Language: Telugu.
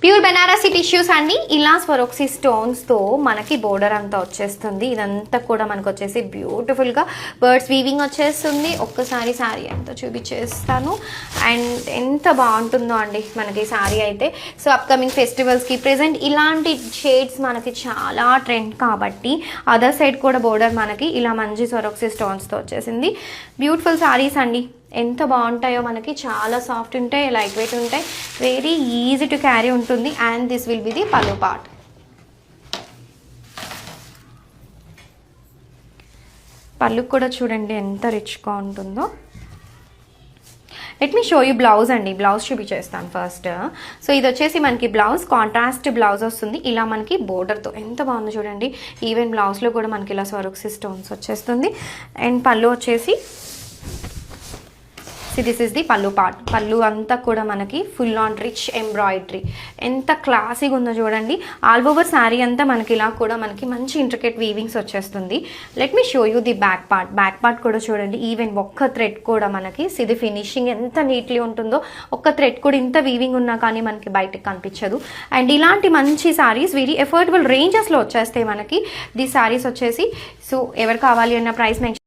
ప్యూర్ బెనారసీ టిష్యూస్ అండి. ఇలా స్వరోక్సీ స్టోన్స్తో మనకి బోర్డర్ అంతా వచ్చేస్తుంది. ఇదంతా కూడా మనకు వచ్చేసి బ్యూటిఫుల్గా బర్డ్స్ వీవింగ్ వచ్చేస్తుంది. ఒక్కసారి శారీ అంతా చూపించేస్తాను. అండ్ ఎంత బాగుంటుందో అండి మనకి శారీ అయితే. సో అప్కమింగ్ ఫెస్టివల్స్కి ప్రెజెంట్ ఇలాంటి షేడ్స్ మనకి చాలా ట్రెండ్ కాబట్టి అదర్ సైడ్ కూడా బోర్డర్ మనకి ఇలా మంచి స్వరోక్సీ స్టోన్స్తో వచ్చేసింది. బ్యూటిఫుల్ శారీస్ అండి. ఎంత బాగుంటాయో మనకి, చాలా సాఫ్ట్ ఉంటాయి, లైట్ వెయిట్ ఉంటాయి, వెరీ ఈజీ టు క్యారీ ఉంటుంది. And this will be the పల్లు పార్ట్. పళ్ళు కూడా చూడండి ఎంత రిచ్గా ఉంటుందో. Let me show you blouse అండి. బ్లౌజ్ చూపించేస్తాను ఫస్ట్. సో ఇది వచ్చేసి మనకి బ్లౌజ్ కాంట్రాస్ట్ బ్లౌజ్ వస్తుంది. ఇలా మనకి బోర్డర్తో ఎంత బాగుందో చూడండి. ఈవెన్ బ్లౌజ్లో కూడా మనకి ఇలా స్వరోక్సీ స్టోన్స్ వచ్చేస్తుంది. అండ్ పళ్ళు వచ్చేసి దిస్ ఇస్ ది పల్లు పార్ట్. పళ్ళు అంతా కూడా మనకి ఫుల్ ఆన్ రిచ్ ఎంబ్రాయిడరీ, ఎంత క్లాసీగా ఉందో చూడండి. ఆల్ ఓవర్ శారీ అంతా మనకి ఇలా కూడా మనకి మంచి ఇంట్రికేట్ వీవింగ్స్ వచ్చేస్తుంది. Let me show you the back part. Back part కూడా చూడండి. ఈవెన్ ఒక్క థ్రెడ్ కూడా మనకి ఇది ఫినిషింగ్ ఎంత నీట్లీ ఉంటుందో. ఒక్క థ్రెడ్ కూడా ఇంత వీవింగ్ ఉన్నా కానీ మనకి బయటకు కనిపించదు. అండ్ ఇలాంటి మంచి శారీస్ వెరీ ఎఫోర్డబుల్ రేంజెస్లో వచ్చేస్తాయి మనకి. ది శారీస్ వచ్చేసి. సో ఎవరు కావాలి అన్న ప్రైస్ మెన్షన్